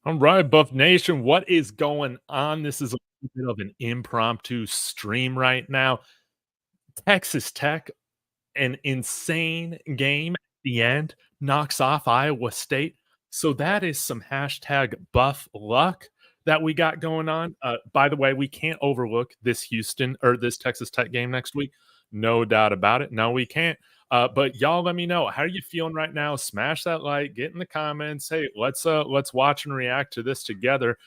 All right, Buff Nation, what is going on? This is a bit of an impromptu stream right now. Texas Tech, an insane game at the end, knocks off Iowa State. So that is some hashtag buff luck that we got going on. By the way, we can't overlook this Houston or this Texas Tech game next week. No doubt about it. No, we can't. But y'all let me know, how are you feeling right now? Smash that like, get in the comments. Hey, let's watch and react to this together.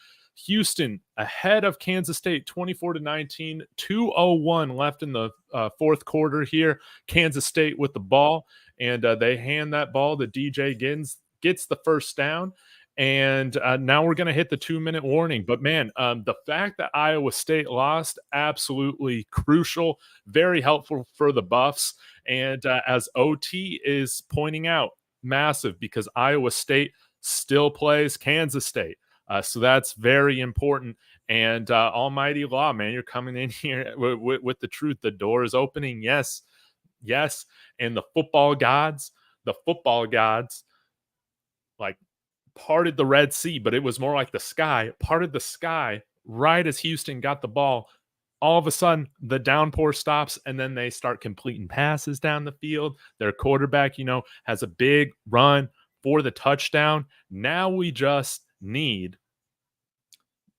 Houston ahead of Kansas State 24-19, 2:01 left in the fourth quarter here. Kansas State with the ball, and they hand that ball to DJ Giddens, gets the first down. And now we're going to hit the 2-minute warning. But man, the fact that Iowa State lost, absolutely crucial, very helpful for the Buffs. And as OT is pointing out, massive because Iowa State still plays Kansas State. So that's very important. And Almighty Law, man, you're coming in here with the truth. The door is opening. Yes, yes. And the football gods, like parted the Red Sea, but it was more like the sky, parted the sky right as Houston got the ball. All of a sudden, the downpour stops, and then they start completing passes down the field. Their quarterback, has a big run for the touchdown. Now we just need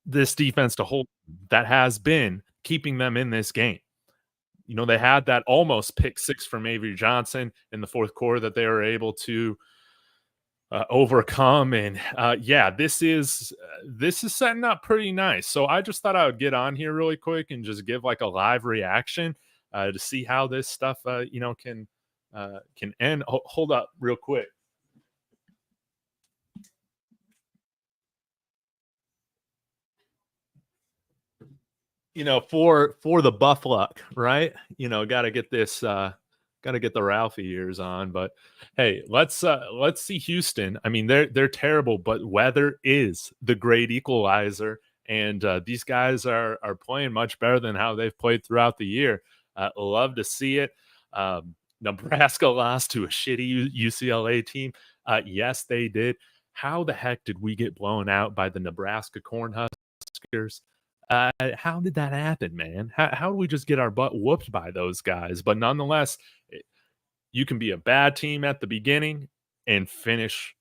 this defense to hold that has been keeping them in this game. They had that almost pick six from Avery Johnson in the fourth quarter that they were able to overcome. And yeah, this is setting up pretty nice. So I just thought I would get on here really quick and just give like a live reaction to see how this stuff can end. Hold up real quick. For the buff luck, right? Got to get this got to get the Ralphie ears on. But hey, let's see Houston. I mean, they're terrible, but weather is the great equalizer, and these guys are playing much better than how they've played throughout the year. Love to see it. Nebraska lost to a shitty UCLA team. Yes, they did. How the heck did we get blown out by the Nebraska Cornhuskers? How did that happen, man? How do we just get our butt whooped by those guys? But nonetheless, you can be a bad team at the beginning and finish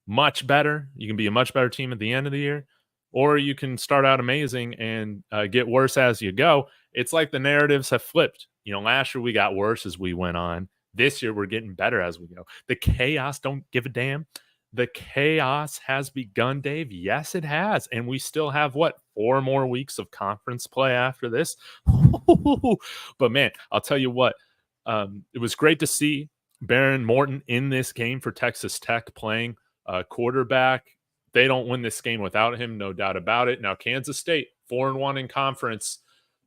much better. You can be a much better team at the end of the year, or you can start out amazing and get worse as you go. It's like the narratives have flipped. Last year we got worse as we went on. This year we're getting better as we go. The chaos don't give a damn. The chaos has begun, Dave. Yes, it has. And we still have, 4 more weeks of conference play after this? But, man, I'll tell you what. It was great to see Baron Morton in this game for Texas Tech playing quarterback. They don't win this game without him, no doubt about it. Now, Kansas State, 4-1 in conference,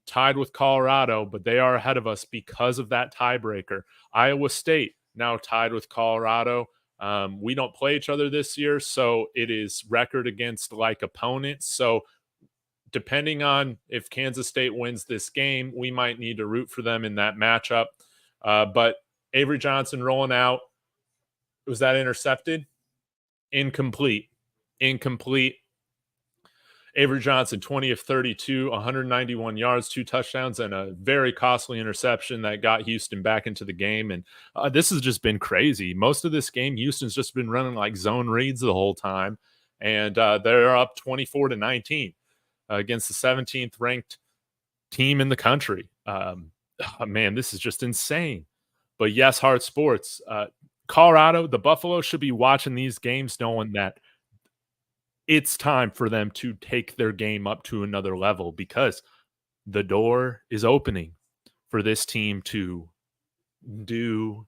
tied with Colorado, but they are ahead of us because of that tiebreaker. Iowa State now tied with Colorado. We don't play each other this year, so it is record against like opponents. So depending on if Kansas State wins this game, we might need to root for them in that matchup. But Avery Johnson rolling out. Was that intercepted? Incomplete. Avery Johnson, 20 of 32, 191 yards, 2 touchdowns, and a very costly interception that got Houston back into the game. And this has just been crazy. Most of this game, Houston's just been running like zone reads the whole time. And they're up 24-19 against the 17th ranked team in the country. Man, this is just insane. But yes, Hard Sports. Colorado, the Buffalo should be watching these games knowing that it's time for them to take their game up to another level because the door is opening for this team to do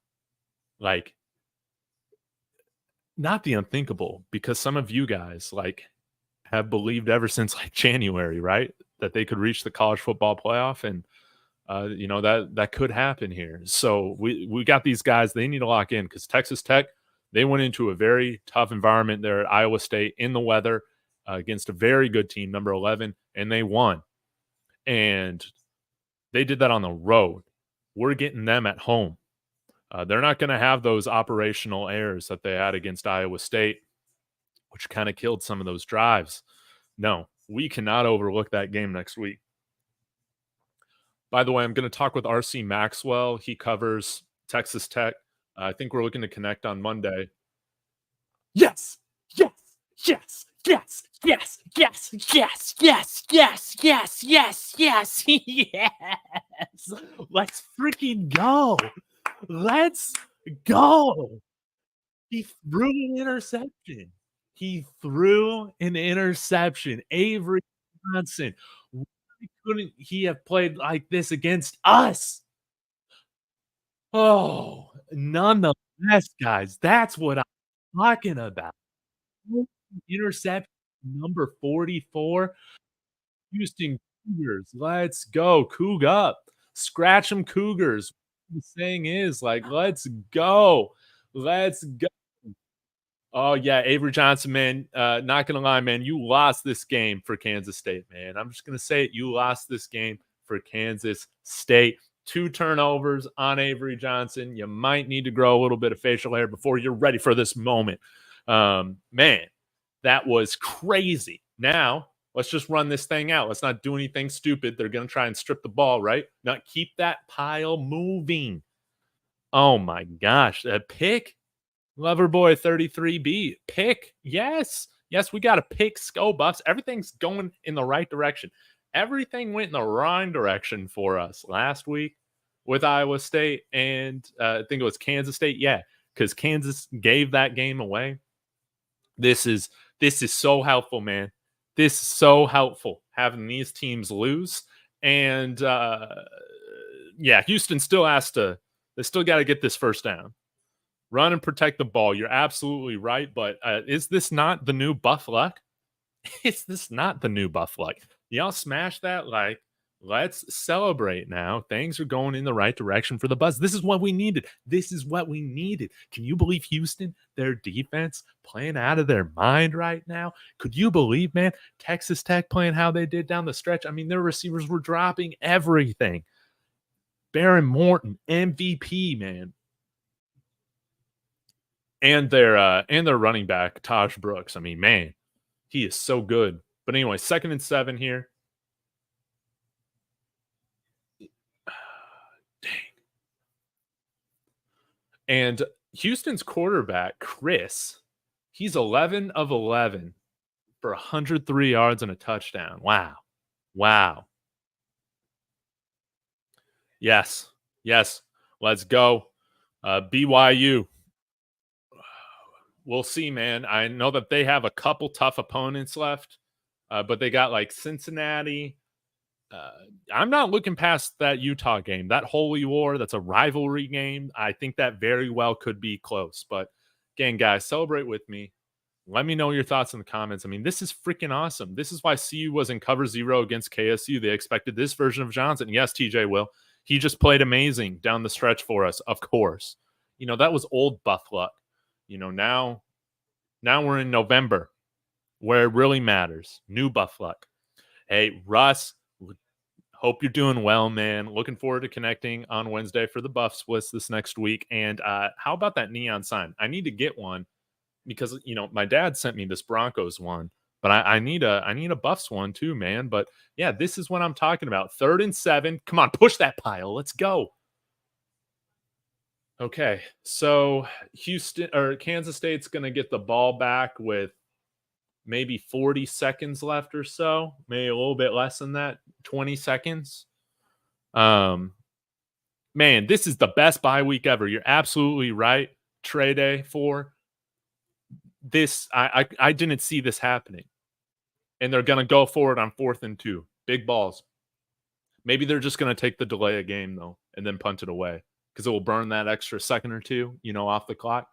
like not the unthinkable, because some of you guys have believed ever since January, right, that they could reach the college football playoff, and that could happen here. So we got these guys. They need to lock in because Texas Tech, they went into a very tough environment there at Iowa State in the weather against a very good team, number 11, and they won. And they did that on the road. We're getting them at home. They're not going to have those operational errors that they had against Iowa State. which kind of killed some of those drives. No, we cannot overlook that game next week. By the way, I'm going to talk with RC Maxwell. He covers Texas Tech. I think we're looking to connect on Monday. Yes, yes, yes, yes, yes, yes, yes, yes, yes, yes, yes, yes, yes. Let's freaking go. Let's go. He threw an interception. He threw an interception. Avery Johnson. Why couldn't he have played like this against us? Oh, nonetheless, guys, that's what I'm talking about. Interception number 44. Houston Cougars. Let's go. Coug up. Scratch 'em Cougars. The saying is like, let's go. Let's go. Oh yeah, Avery Johnson, man. Not gonna lie, man. You lost this game for Kansas State, man. I'm just gonna say it. You lost this game for Kansas State. 2 turnovers on Avery Johnson. You might need to grow a little bit of facial hair before you're ready for this moment. Man, that was crazy. Now let's just run this thing out. Let's not do anything stupid. They're gonna try and strip the ball, right? Not keep that pile moving. Oh my gosh, a pick. Loverboy 33B, pick. Yes. Yes, we got a pick. Skull Buffs. Everything's going in the right direction. Everything went in the wrong direction for us last week with Iowa State and I think it was Kansas State. Yeah, because Kansas gave that game away. This is so helpful, man. This is so helpful having these teams lose. And yeah, Houston still has to, they still got to get this first down. Run and protect the ball. You're absolutely right. But is this not the new Buff Luck? Is this not the new Buff Luck? Y'all smash that like. Let's celebrate now. Things are going in the right direction for the Buzz. This is what we needed. This is what we needed. Can you believe Houston, their defense playing out of their mind right now? Could you believe, man, Texas Tech playing how they did down the stretch? I mean, their receivers were dropping everything. Baron Morton, MVP, man. And their running back, Taj Brooks. I mean, man, he is so good. But anyway, 2nd and 7 here. Dang. And Houston's quarterback, Chris, he's 11 of 11 for 103 yards and a touchdown. Wow. Wow. Yes. Yes. Let's go. BYU. We'll see, man. I know that they have a couple tough opponents left, but they got like Cincinnati. I'm not looking past that Utah game, that Holy War. That's a rivalry game. I think that very well could be close. But again, guys, celebrate with me. Let me know your thoughts in the comments. I mean, this is freaking awesome. This is why CU was in cover 0 against KSU. They expected this version of Johnson. Yes, TJ will. He just played amazing down the stretch for us, of course. You know, that was old Buff Luck. You know, now we're in November where it really matters. New Buff Luck. Hey, Russ, hope you're doing well, man. Looking forward to connecting on Wednesday for the Buff Splits this next week. And how about that neon sign? I need to get one because, you know, my dad sent me this Broncos one, but I need a Buffs one too, man. But yeah, this is what I'm talking about. 3rd and 7. Come on, push that pile. Let's go. Okay, so Houston or Kansas State's going to get the ball back with maybe 40 seconds left or so, maybe a little bit less than that, 20 seconds. Man, this is the best bye week ever. You're absolutely right. Trey Day for this. I didn't see this happening. And they're going to go for it on 4th and 2. Big balls. Maybe they're just going to take the delay a game, though, and then punt it away because it will burn that extra second or two, you know, off the clock.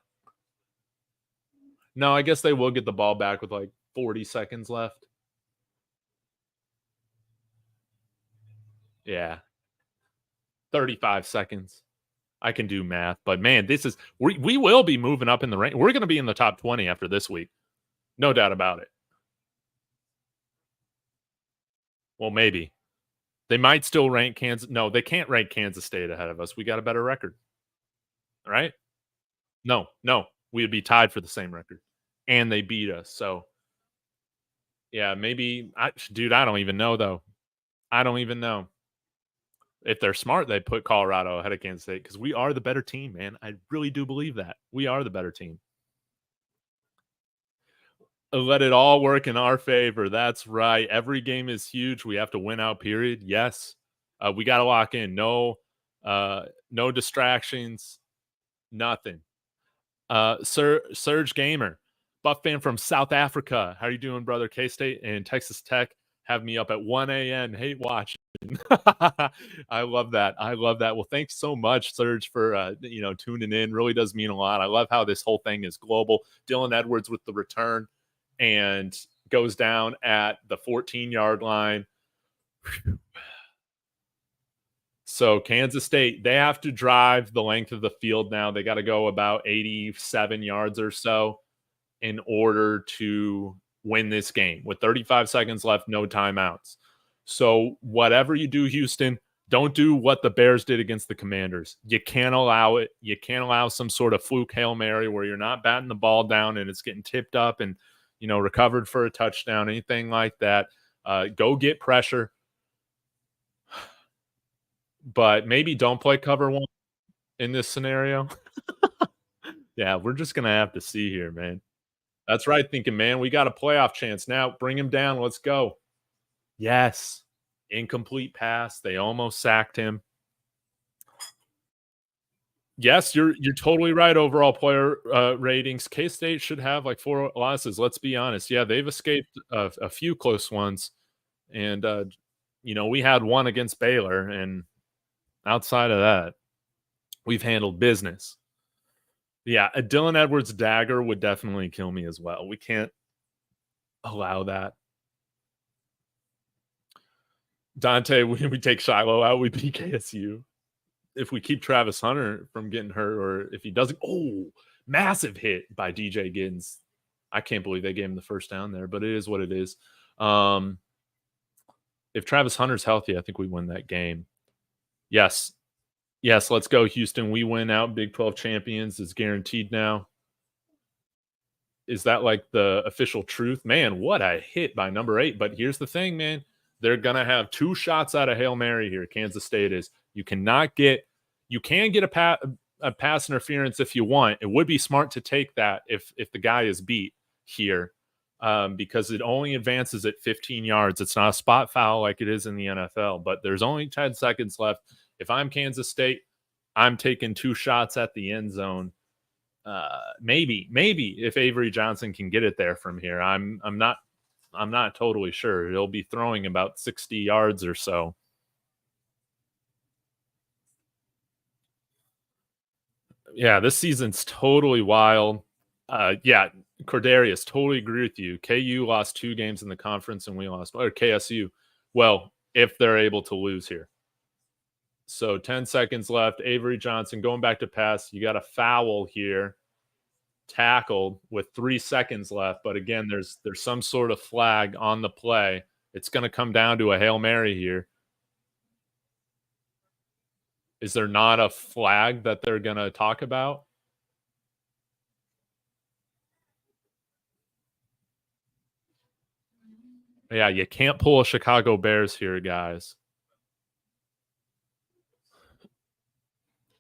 No, I guess they will get the ball back with like 40 seconds left. Yeah. 35 seconds. I can do math, but man, this is we will be moving up in the rank. We're going to be in the top 20 after this week. No doubt about it. Well, maybe. They might still rank Kansas. No, they can't rank Kansas State ahead of us. We got a better record. All right? No. We would be tied for the same record. and they beat us. So yeah, maybe dude, I don't even know though. I don't even know. If they're smart, they put Colorado ahead of Kansas State because we are the better team, man. I really do believe that. We are the better team. Let it all work in our favor. That's right. Every game is huge. We have to win out, period. Yes. We got to lock in. No distractions, nothing. Surge Gamer, Buff fan from South Africa. How are you doing, brother? K-State and Texas Tech have me up at 1 a.m. Hate watching. I love that. I love that. Well, thanks so much, Serge, for tuning in. Really does mean a lot. I love how this whole thing is global. Dylan Edwards with the return and goes down at the 14-yard line. So Kansas State, they have to drive the length of the field now. They got to go about 87 yards or so in order to win this game with 35 seconds left, no timeouts. So whatever you do, Houston, don't do what the Bears did against the Commanders. You can't allow it. You can't allow some sort of fluke Hail Mary where you're not batting the ball down and it's getting tipped up and, recovered for a touchdown, anything like that. Go get pressure. But maybe don't play cover one in this scenario. Yeah, we're just going to have to see here, man. That's right, thinking, man, we got a playoff chance now. Bring him down. Let's go. Yes. Incomplete pass. They almost sacked him. Yes, you're totally right. Overall player ratings. K-State should have like 4 losses. Let's be honest. Yeah, they've escaped a few close ones, and we had one against Baylor, and outside of that, we've handled business. Yeah, a Dylan Edwards dagger would definitely kill me as well. We can't allow that. Dante, we take Shiloh out, we beat KSU. If we keep Travis Hunter from getting hurt, or if he doesn't, massive hit by DJ Giddens. I can't believe they gave him the first down there, but it is what it is. If Travis Hunter's healthy, I think we win that game. Yes, let's go, Houston. We win out. Big 12 champions is guaranteed now. Is that like the official truth? Man, what a hit by number 8. But here's the thing, man. They're going to have 2 shots out of Hail Mary here. Kansas State is. You can get a pass interference if you want. It would be smart to take that if the guy is beat here because it only advances at 15 yards. It's not a spot foul like it is in the NFL, but there's only 10 seconds left. If I'm Kansas State, I'm taking 2 shots at the end zone. Maybe if Avery Johnson can get it there from here. I'm not totally sure. He'll be throwing about 60 yards or so. Yeah, this season's totally wild. Yeah, Cordarius, totally agree with you. KU lost 2 games in the conference and we lost, or KSU. Well, if they're able to lose here. So 10 seconds left. Avery Johnson going back to pass. You got a foul here. Tackled with 3 seconds left. But again, there's some sort of flag on the play. It's going to come down to a Hail Mary here. Is there not a flag that they're going to talk about? Yeah, you can't pull a Chicago Bears here, guys.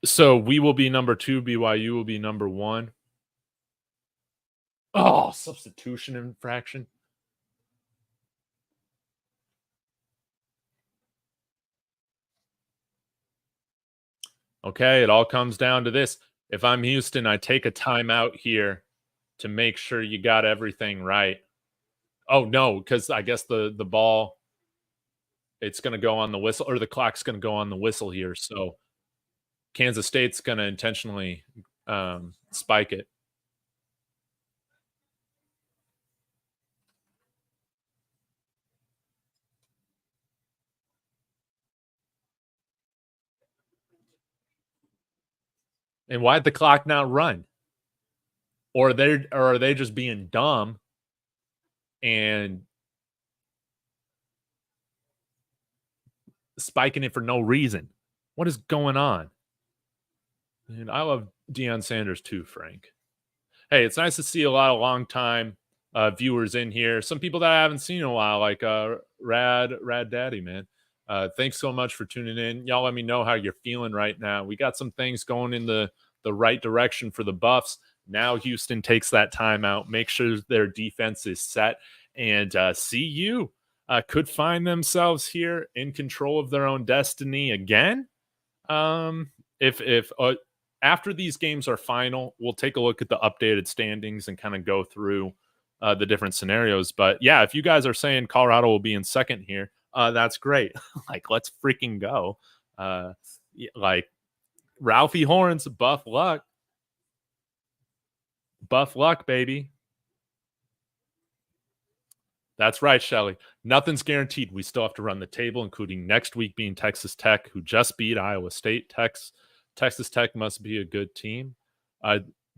So we will be number 2. BYU will be number 1. Oh, substitution infraction. Okay, it all comes down to this. If I'm Houston, I take a timeout here to make sure you got everything right. Oh, no, because I guess the ball, it's going to go on the whistle, or the clock's going to go on the whistle here. So Kansas State's going to intentionally spike it. And why'd the clock not run? Or are they just being dumb and spiking it for no reason? What is going on? And I love Deion Sanders too, Frank. Hey, it's nice to see a lot of long time viewers in here. Some people that I haven't seen in a while, like Rad Daddy, man. Thanks so much for tuning in. Y'all let me know how you're feeling right now. We got some things going in the right direction for the Buffs. Now Houston takes that timeout, make sure their defense is set, and CU could find themselves here in control of their own destiny again. If after these games are final, we'll take a look at the updated standings and kind of go through the different scenarios. But yeah, if you guys are saying Colorado will be in second here, that's great. Like, let's freaking go. Like Ralphie Horns, buff luck, baby. That's right, Shelly. Nothing's guaranteed. We still have to run the table, including next week being Texas Tech, who just beat Iowa State. Texas Tech must be a good team.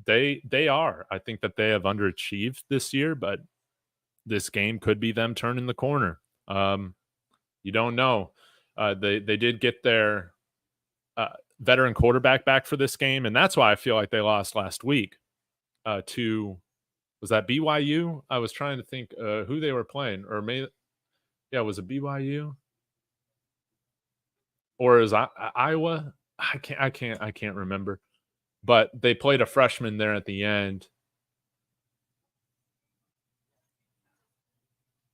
They are. I think that they have underachieved this year, but this game could be them turning the corner. You don't know. They did get their veteran quarterback back for this game, and that's why I feel like they lost last week to. Was that BYU? I was trying to think who they were playing, or maybe, yeah, was it BYU or is Iowa? I can't remember. But they played a freshman there at the end.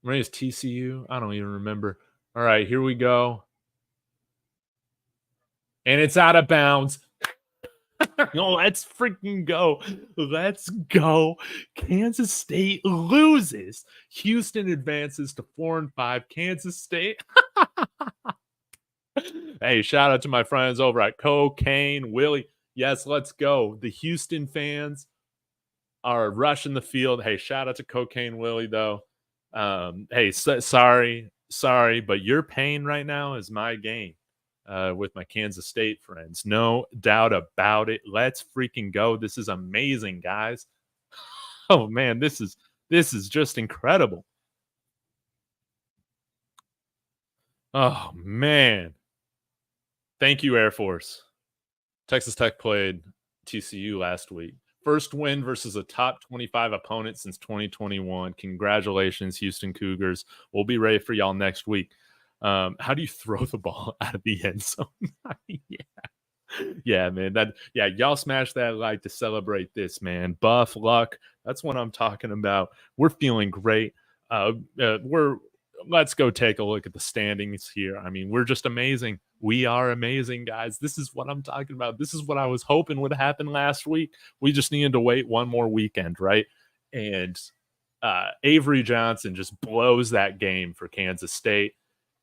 Maybe it's TCU. I don't even remember. All right, here we go, and it's out of bounds. No, let's freaking go. Let's go. Kansas State loses. Houston advances to 4-5. Kansas State. Hey, shout out to my friends over at Cocaine Willie. Yes, let's go. The Houston fans are rushing the field. Hey, shout out to Cocaine Willie, though. Hey, sorry, but your pain right now is my gain. With my Kansas State friends. No doubt about it. Let's freaking go. This is amazing, guys. Oh man, this is just incredible. Oh man. Thank you, Air Force. Texas Tech played TCU last week. First win versus a top 25 opponent since 2021. Congratulations, Houston Cougars. We'll be ready for y'all next week. How do you throw the ball out of the end zone? Yeah, man. Y'all smash that like to celebrate this, man. Buff luck. That's what I'm talking about. We're feeling great. Let's go take a look at the standings here. I mean, we're just amazing. We are amazing, guys. This is what I'm talking about. This is what I was hoping would happen last week. We just needed to wait one more weekend, right? And Avery Johnson just blows that game for Kansas State.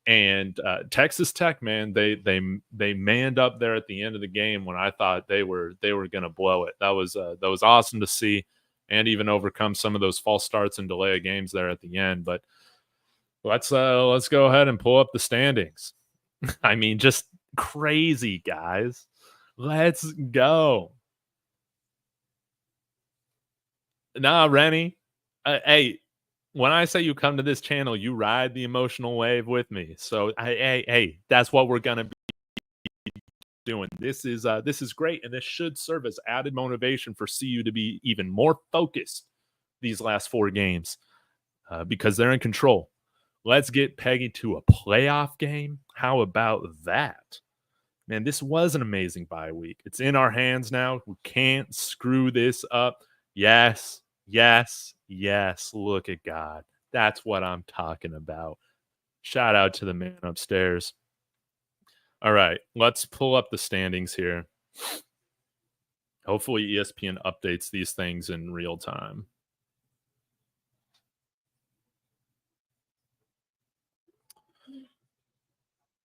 And Texas Tech, man, they manned up there at the end of the game when I thought they were going to blow it. That was awesome to see, and even overcome some of those false starts and delay of games there at the end. But let's go ahead and pull up the standings. I mean, just crazy, guys. Let's go. Nah, Rennie. Hey, when I say you come to this channel, you ride the emotional wave with me. So, hey, that's what we're gonna be doing. This is great, and this should serve as added motivation for CU to be even more focused these last 4 games because they're in control. Let's get Peggy to a playoff game. How about that? Man, this was an amazing bye week. It's in our hands now. We can't screw this up. Yes. Look at God. That's what I'm talking about. Shout out to the man upstairs. All right, let's pull up the standings here. Hopefully ESPN updates these things in real time.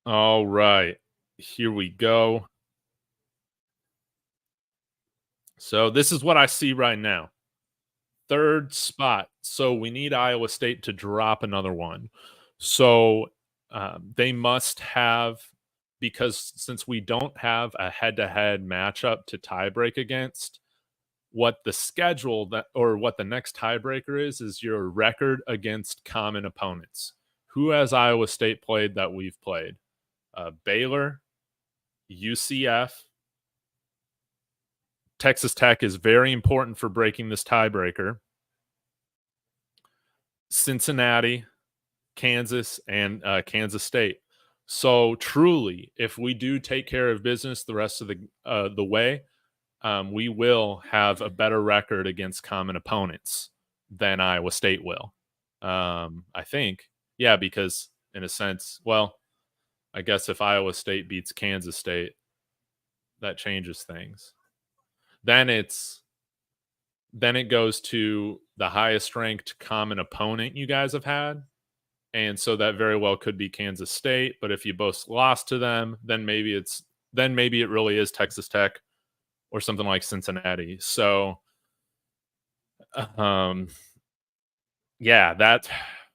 All right, here we go. So this is what I see right now. 3rd spot. So we need Iowa State to drop another one. So they must have, because since we don't have a head-to-head matchup to tiebreak against, what the schedule that or what the next tiebreaker is your record against common opponents. Who has Iowa State played that we've played? Baylor, UCF, Texas Tech is very important for breaking this tiebreaker. Cincinnati, Kansas, and Kansas State. So truly, if we do take care of business the rest of the way, we will have a better record against common opponents than Iowa State will. I think, yeah, because in a sense, well, I guess if Iowa State beats Kansas State, that changes things. Then it goes to the highest ranked common opponent you guys have had. And so that very well could be Kansas State. But if you both lost to them, then maybe it really is Texas Tech or something like Cincinnati. So um yeah, that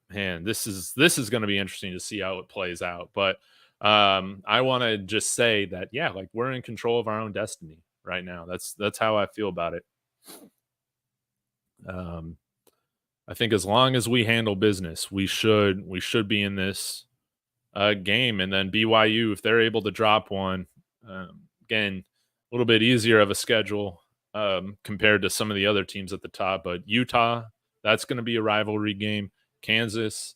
man, this is gonna be interesting to see how it plays out. But I wanna just say that yeah, like we're in control of our own destiny right now. That's how I feel about it. Um I think as long as we handle business, we should be in this game. And then BYU, if they're able to drop one, again, a little bit easier of a schedule compared to some of the other teams at the top. But Utah, that's going to be a rivalry game. Kansas,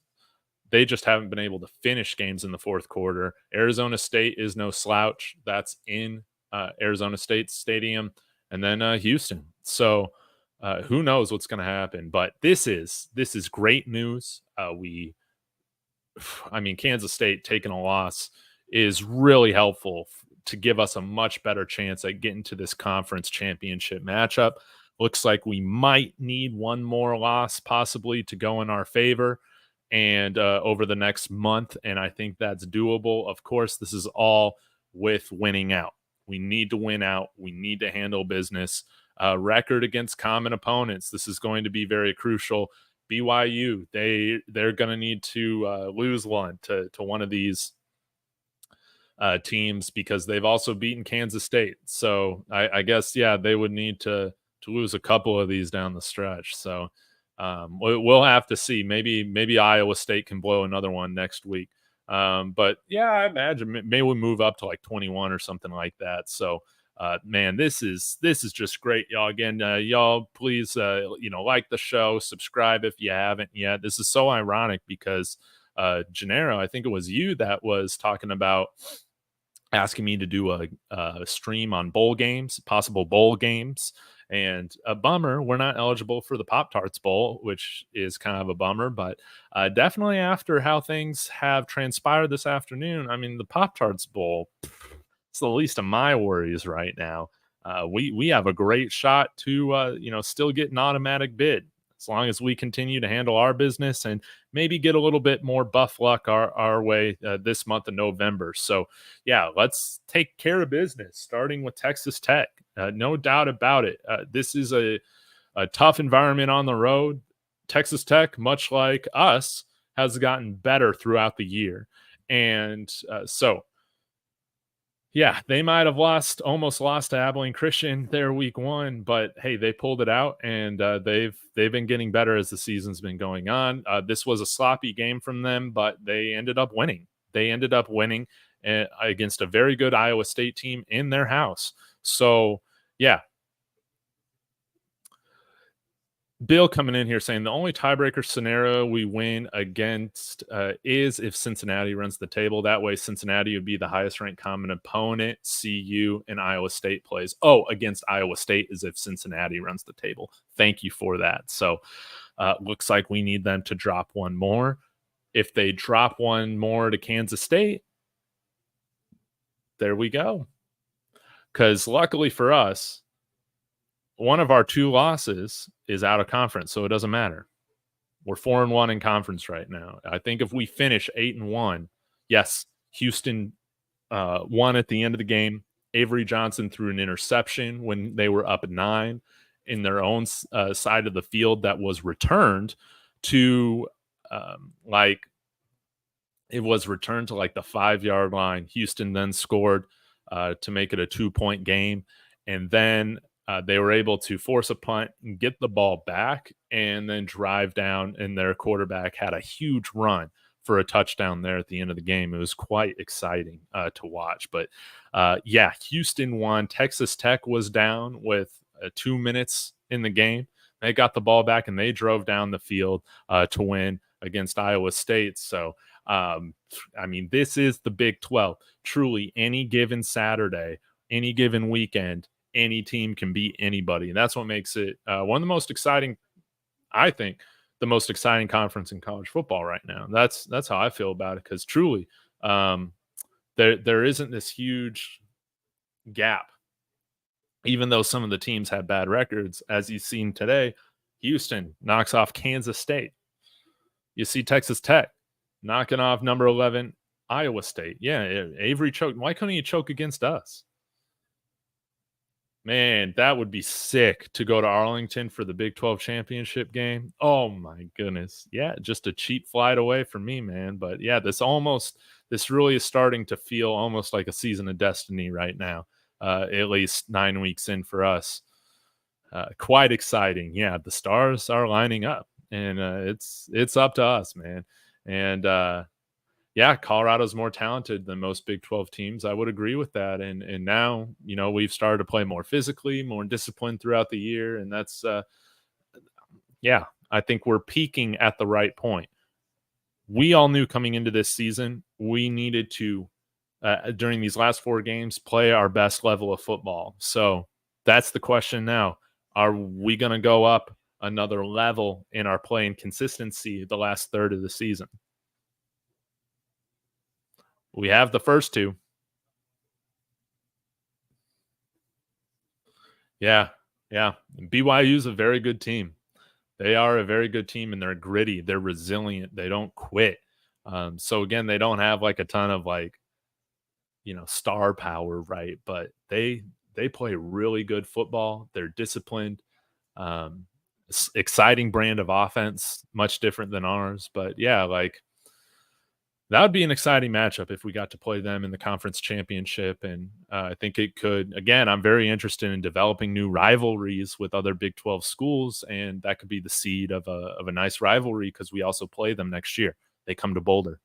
they just haven't been able to finish games in the fourth quarter. Arizona State is no slouch. That's in Arizona State Stadium. And then Houston. So who knows what's going to happen? But this is great news. I mean, Kansas State taking a loss is really helpful to give us a much better chance at getting to this conference championship matchup. Looks like we might need one more loss possibly to go in our favor and over the next month. And I think that's doable. Of course, this is all with winning out. We need to win out. We need to handle business. Record against common opponents. This is going to be very crucial. BYU, they're going to need to lose one to one of these teams because they've also beaten Kansas State. So I guess yeah, they would need to lose a couple of these down the stretch. So we'll have to see. Maybe Iowa State can blow another one next week. But yeah, I imagine maybe we move up to like 21 or something like that. So man, this is just great, y'all. Again, y'all please like the show, subscribe if you haven't yet. This is so ironic because Gennaro, I think it was you that was talking about asking me to do a stream on bowl games, possible bowl games. And a bummer, we're not eligible for the Pop Tarts Bowl, which is kind of a bummer. But definitely after how things have transpired this afternoon, I mean, the Pop Tarts Bowl, it's the least of my worries right now. We have a great shot to still get an automatic bid as long as we continue to handle our business and maybe get a little bit more buff luck our way this month of November. So yeah, let's take care of business, starting with Texas Tech. No doubt about it. This is a tough environment on the road. Texas Tech, much like us, has gotten better throughout the year. And so yeah, they might have almost lost to Abilene Christian there week one, but hey, they pulled it out, and they've been getting better as the season's been going on. This was a sloppy game from them, but they ended up winning. They ended up winning against a very good Iowa State team in their house. So yeah, Bill coming in here saying the only tiebreaker scenario we win against is if Cincinnati runs the table. That way, Cincinnati would be the highest ranked common opponent. CU and Iowa State plays. Oh, against Iowa State is if Cincinnati runs the table. Thank you for that. So looks like we need them to drop one more. If they drop one more to Kansas State, there we go. Because luckily for us, one of our two losses is out of conference, so it doesn't matter. We're 4-1 in conference right now. I think if we finish 8-1, yes, Houston won at the end of the game. Avery Johnson threw an interception when they were up at 9 in their own side of the field that was returned to it was returned to like the 5-yard line. Houston then scored to make it a 2-point game, and then they were able to force a punt and get the ball back and then drive down, and their quarterback had a huge run for a touchdown there at the end of the game. It was quite exciting to watch. But yeah, Houston won. Texas Tech was down with 2 minutes in the game. They got the ball back and they drove down the field to win against Iowa State. So, I mean, this is the Big 12. Truly, any given Saturday, any given weekend, any team can beat anybody. And that's what makes it one of the most exciting, I think, the most exciting conference in college football right now. That's how I feel about it, because truly, there isn't this huge gap. Even though some of the teams have bad records, as you've seen today, Houston knocks off Kansas State. You see Texas Tech knocking off number 11 Iowa State. Yeah, Avery choked. Why couldn't you choke against us? Man, that would be sick to go to Arlington for the Big 12 championship game. Oh my goodness. Yeah, just a cheap flight away from me, man. But yeah, this really is starting to feel almost like a season of destiny right now. At least 9 weeks in for us. Quite exciting. Yeah, the stars are lining up, and it's up to us, man. And yeah, Colorado's more talented than most Big 12 teams. I would agree with that. And now, we've started to play more physically, more disciplined throughout the year. And that's, yeah, I think we're peaking at the right point. We all knew coming into this season, we needed to, during these last 4 games, play our best level of football. So that's the question now. Are we going to go up another level in our play and consistency the last third of the season? We have the first 2. Yeah, yeah. BYU's a very good team. They are a very good team, and they're gritty. They're resilient. They don't quit. So again, they don't have like a ton of star power, right? But they play really good football. They're disciplined. Exciting brand of offense, much different than ours. But yeah, that would be an exciting matchup if we got to play them in the conference championship. And I think it could, again, I'm very interested in developing new rivalries with other Big 12 schools. And that could be the seed of a nice rivalry, because we also play them next year. They come to Boulder.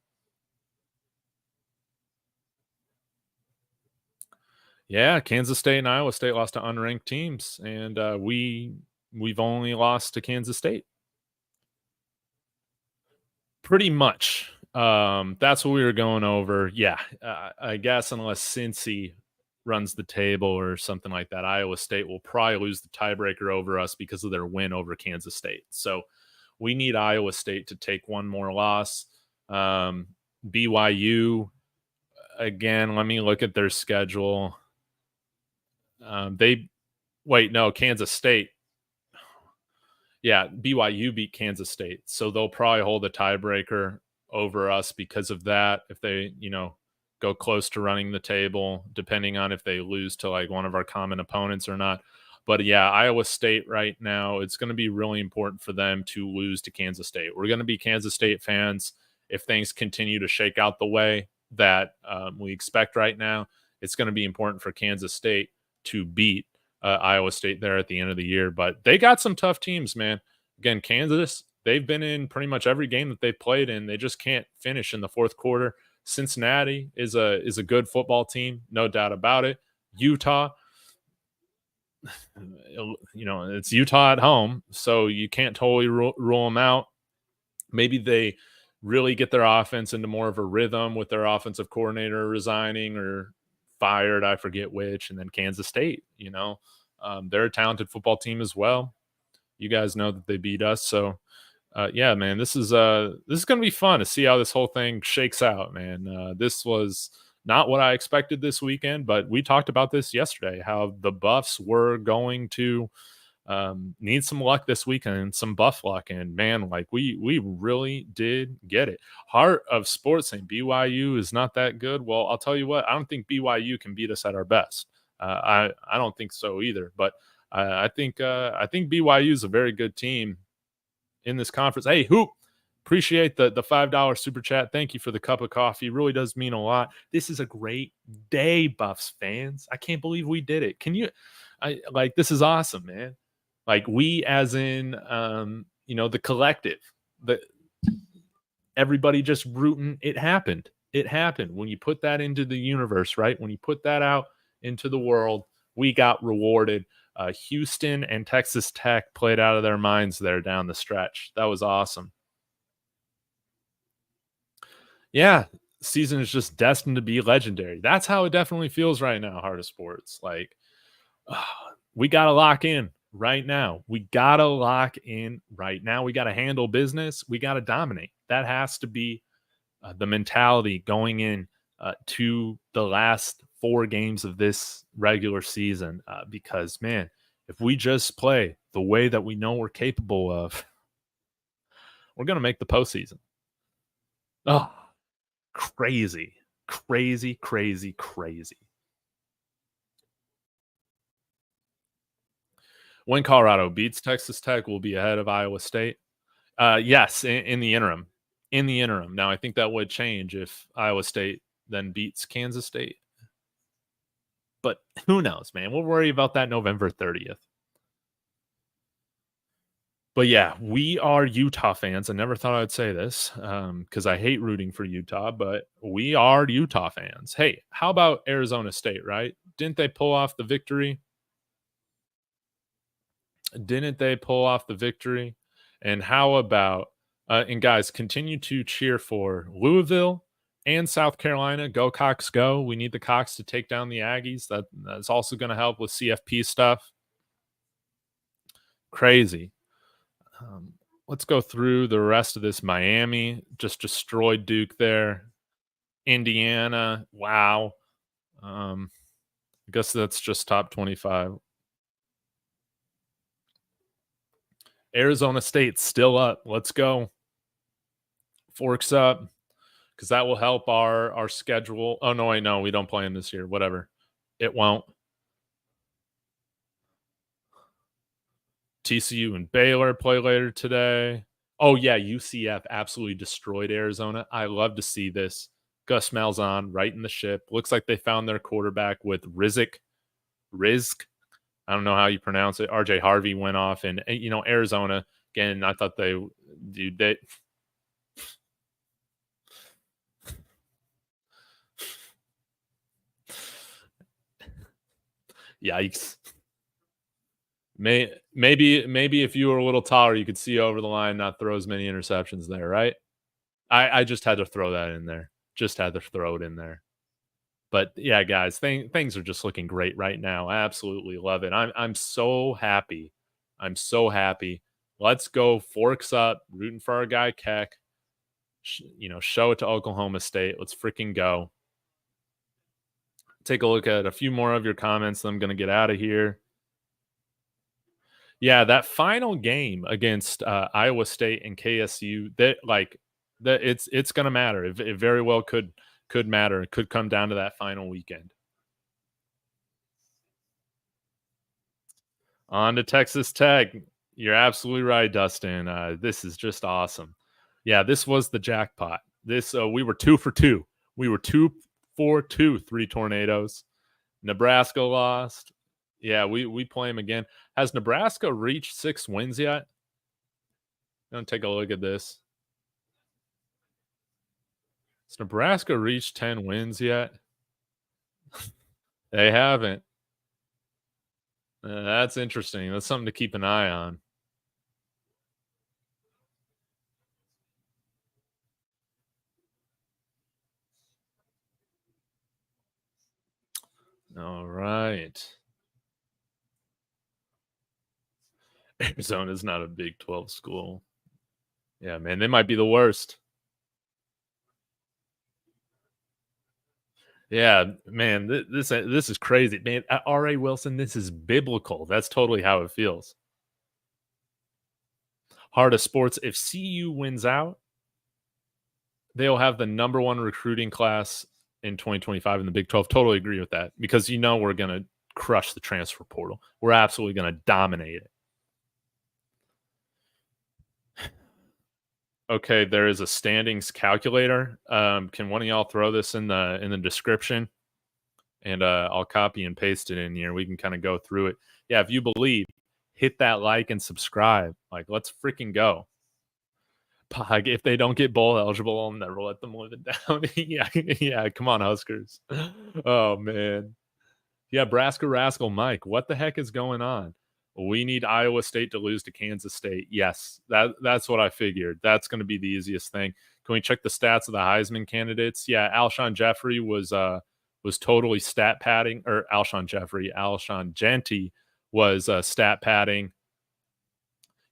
Yeah, Kansas State and Iowa State lost to unranked teams. And we've only lost to Kansas State. Pretty much. That's what we were going over. Yeah, I guess unless Cincy runs the table or something like that, Iowa State will probably lose the tiebreaker over us because of their win over Kansas State. So we need Iowa State to take one more loss. BYU, again, let me look at their schedule. Kansas State. Yeah, BYU beat Kansas State, so they'll probably hold a tiebreaker over us because of that. If they, go close to running the table, depending on if they lose to like one of our common opponents or not. But yeah, Iowa State right now, it's going to be really important for them to lose to Kansas State. We're going to be Kansas State fans if things continue to shake out the way that we expect right now. It's going to be important for Kansas State to beat Iowa State there at the end of the year. But they got some tough teams, man. Again, Kansas, they've been in pretty much every game that they've played in. They just can't finish in the fourth quarter. Cincinnati is a good football team, no doubt about it. Utah, it's Utah at home, so you can't totally rule them out. Maybe they really get their offense into more of a rhythm with their offensive coordinator resigning or fired, I forget which. And then Kansas State, they're a talented football team as well. You guys know that they beat us, so yeah, man, this is going to be fun to see how this whole thing shakes out, man. This was not what I expected this weekend, but we talked about this yesterday, how the Buffs were going to need some luck this weekend, some Buff luck. And man, we really did get it. Heart of sports saying BYU is not that good. Well, I'll tell you what, I don't think BYU can beat us at our best. I don't think so either, but I think BYU is a very good team in this conference. Hey, Hoop, appreciate the $5 super chat. Thank you for the cup of coffee. It really does mean a lot. This is a great day, Buffs fans. I can't believe we did it. This is awesome, man. Like, we as in the collective, everybody just rooting. It happened. It happened. When you put that into the universe, right? When you put that out into the world, we got rewarded. Houston and Texas Tech played out of their minds there down the stretch. That was awesome. Yeah, season is just destined to be legendary. That's how it definitely feels right now, Heart of Sports. Like, we got to lock in right now. We got to lock in right now. We got to handle business. We got to dominate. That has to be the mentality going in to the last 4 games of this regular season. Because, man, if we just play the way that we know we're capable of, we're going to make the postseason. Oh, crazy, crazy, crazy, crazy. When Colorado beats Texas Tech, we'll be ahead of Iowa State. Yes, in the interim. In the interim. Now, I think that would change if Iowa State then beats Kansas State. But who knows, man? We'll worry about that November 30th. But yeah, we are Utah fans. I never thought I'd say this because I hate rooting for Utah, but we are Utah fans. Hey, how about Arizona State, right? Didn't they pull off the victory? Didn't they pull off the victory? And how about, and guys, continue to cheer for Louisville and South Carolina. Go Cox, go. We need the Cox to take down the Aggies. That's also going to help with CFP stuff. Crazy. Let's go through the rest of this. Miami just destroyed Duke there. Indiana, wow. I guess that's just top 25. Arizona State still up. Let's go. Forks up because that will help our schedule. Oh, no, I know we don't play them this year. Whatever. It won't. TCU and Baylor play later today. Oh, yeah, UCF absolutely destroyed Arizona. I love to see this. Gus Malzahn right in the ship. Looks like they found their quarterback with Rizk. I don't know how you pronounce it. RJ Harvey went off, and Arizona again. I thought they yikes. Maybe if you were a little taller, you could see over the line, not throw as many interceptions there, right? I just had to throw that in there. Just had to throw it in there. But yeah, guys, things are just looking great right now. I absolutely love it. I'm so happy. I'm so happy. Let's go. Forks up. Rooting for our guy Keck. Show it to Oklahoma State. Let's freaking go. Take a look at a few more of your comments. I'm going to get out of here. Yeah, that final game against Iowa State and KSU, it's going to matter. It very well could matter. It could come down to that final weekend. On to Texas Tech. You're absolutely right, Dustin. This is just awesome. Yeah, this was the jackpot. We were 2 for 2. We were 2 for 2, 3 tornadoes. Nebraska lost. Yeah, we play them again. Has Nebraska reached 6 wins yet? Don't take a look at this. Has Nebraska reached 10 wins yet? They haven't. That's interesting. That's something to keep an eye on. All right. Arizona's not a Big 12 school. Yeah, man, they might be the worst. Yeah, man, this is crazy, man. R.A. Wilson, this is biblical. That's totally how it feels. Heart of Sports, if CU wins out, they'll have the number 1 recruiting class in 2025 in the Big 12. Totally agree with that because we're going to crush the transfer portal. We're absolutely going to dominate it. Okay, there is a standings calculator. Can one of y'all throw this in the description? And I'll copy and paste it in here. We can kind of go through it. Yeah, if you believe, hit that like and subscribe. Like, let's freaking go. Pog, if they don't get bowl eligible, I'll never let them live it down. Yeah, yeah, come on, Huskers. Oh, man. Yeah, Brasker Rascal Mike, what the heck is going on? We need Iowa State to lose to Kansas State. Yes, that's what I figured. That's gonna be the easiest thing. Can we check the stats of the Heisman candidates? Yeah, Alshon Jeffrey was totally stat padding, or Alshon Genty was stat padding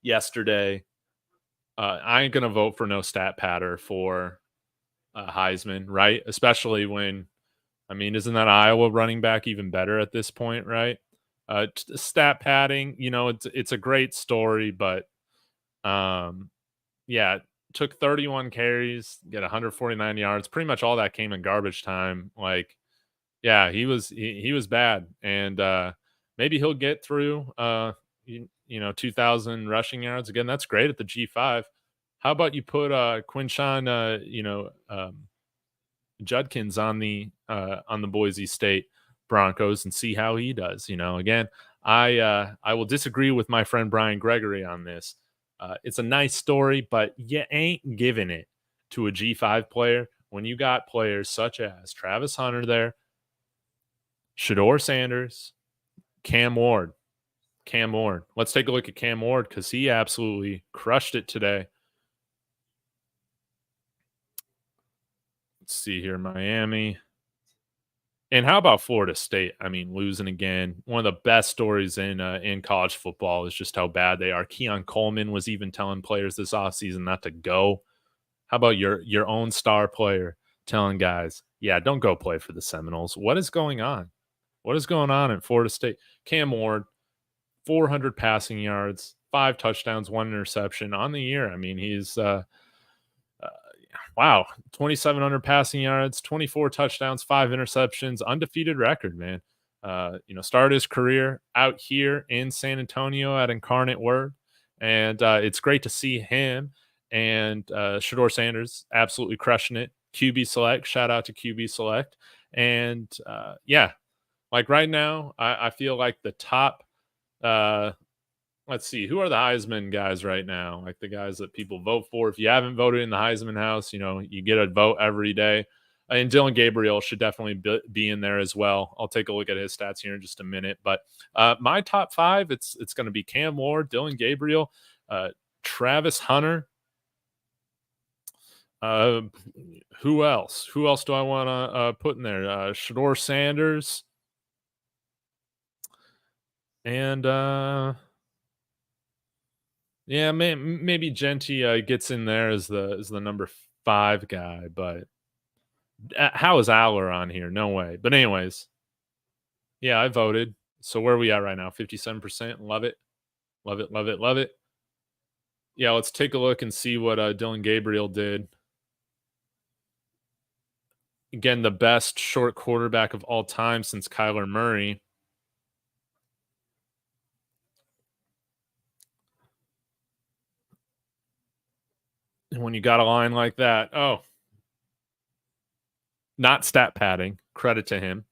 yesterday. I ain't gonna vote for no stat patter for Heisman, right? Especially when, I mean, isn't that Iowa running back even better at this point, right? Stat padding, it's a great story, but yeah, took 31 carries, get 149 yards. Pretty much all that came in garbage time. Like, yeah, he was bad, and maybe he'll get through 2,000 rushing yards again. That's great at the G5. How about you put Quinshawn, Judkins on the Boise State Broncos and see how he does. Again, I will disagree with my friend Brian Gregory on this. It's a nice story, but you ain't giving it to a G5 player when you got players such as Travis Hunter there, Shador Sanders, Cam Ward. Cam Ward. Let's take a look at Cam Ward because he absolutely crushed it today. Let's see here, Miami. And how about Florida State? I mean, losing again. One of the best stories in college football is just how bad they are. Keon Coleman was even telling players this offseason not to go. How about your own star player telling guys, yeah, don't go play for the Seminoles? What is going on? What is going on at Florida State? Cam Ward, 400 passing yards, 5 touchdowns, 1 interception on the year. I mean, he's wow, 2,700 passing yards, 24 touchdowns, 5 interceptions, undefeated record, man. Started his career out here in San Antonio at Incarnate Word, and it's great to see him and Shador Sanders absolutely crushing it. QB Select, shout out to QB Select, and yeah, like right now, I feel like the top. Let's see, who are the Heisman guys right now? Like the guys that people vote for. If you haven't voted in the Heisman House, you get a vote every day. And Dylan Gabriel should definitely be in there as well. I'll take a look at his stats here in just a minute. But my top 5, it's going to be Cam Ward, Dylan Gabriel, Travis Hunter. Who else? Who else do I want to put in there? Shador Sanders. And yeah, maybe Genty gets in there as the number 5 guy, but how is Aller on here? No way. But anyways, yeah, I voted. So where are we at right now? 57%. Love it. Love it, love it, love it. Yeah, let's take a look and see what Dylan Gabriel did. Again, the best short quarterback of all time since Kyler Murray. And when you got a line like that, not stat padding, credit to him.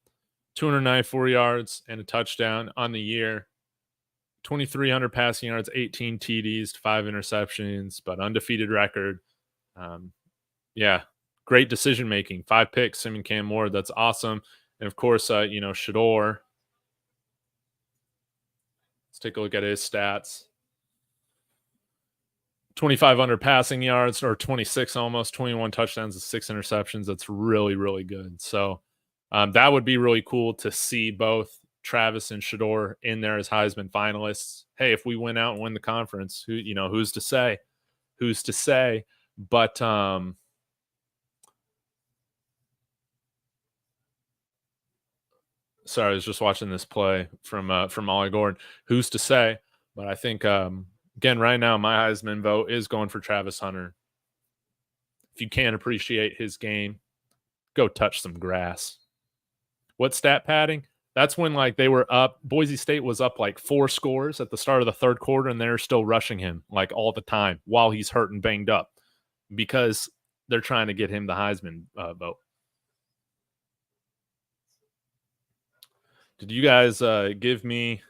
294 yards and a touchdown on the year. 2,300 passing yards, 18 TDs, 5 interceptions, but undefeated record. Yeah, great decision making. 5 picks, him and Cam Ward. That's awesome. And of course, Shador. Let's take a look at his stats. 2,500 passing yards, or 26 almost, 21 touchdowns and 6 interceptions. That's really, really good. So that would be really cool to see both Travis and Shador in there as Heisman finalists. Hey, if we win out and win the conference, who's to say? Who's to say? But sorry, I was just watching this play from Ollie Gordon. Who's to say? But I think again, right now, my Heisman vote is going for Travis Hunter. If you can't appreciate his game, go touch some grass. What stat padding? That's when like they were up. Boise State was up like 4 scores at the start of the 3rd quarter, and they're still rushing him like all the time while he's hurt and banged up because they're trying to get him the Heisman vote. Did you guys give me?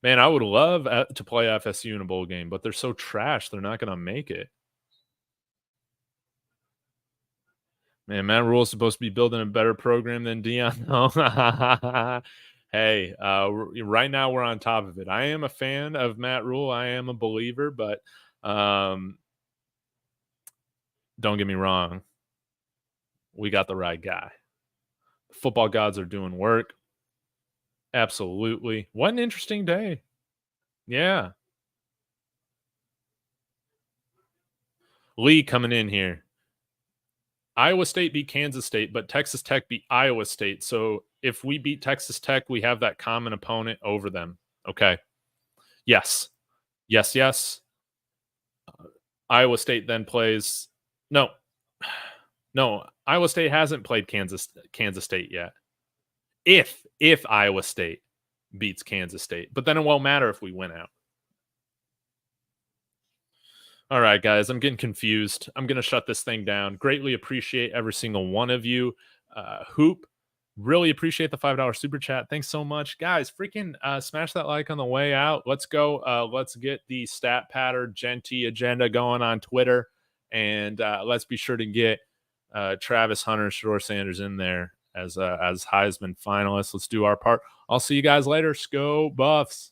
Man, I would love to play FSU in a bowl game, but they're so trash. They're not going to make it. Man, Matt Rule is supposed to be building a better program than Dion. No. Hey, right now we're on top of it. I am a fan of Matt Rule. I am a believer, but don't get me wrong. We got the right guy. Football gods are doing work. Absolutely. What an interesting day. Yeah. Lee coming in here. Iowa State beat Kansas State, but Texas Tech beat Iowa State. So if we beat Texas Tech, we have that common opponent over them. Okay. Yes. Yes, yes. Iowa State then plays. No. No, Iowa State hasn't played Kansas State yet. If Iowa State beats Kansas State, but then it won't matter if we win out. All right, guys, I'm getting confused. I'm going to shut this thing down. Greatly appreciate every single one of you. Hoop, really appreciate the $5 super chat. Thanks so much, guys. Freaking smash that like on the way out. Let's go. Let's get the stat patter Genty agenda going on Twitter, and let's be sure to get Travis Hunter, Shador Sanders in there as Heisman finalists. Let's do our part. I'll see you guys later. Go Buffs.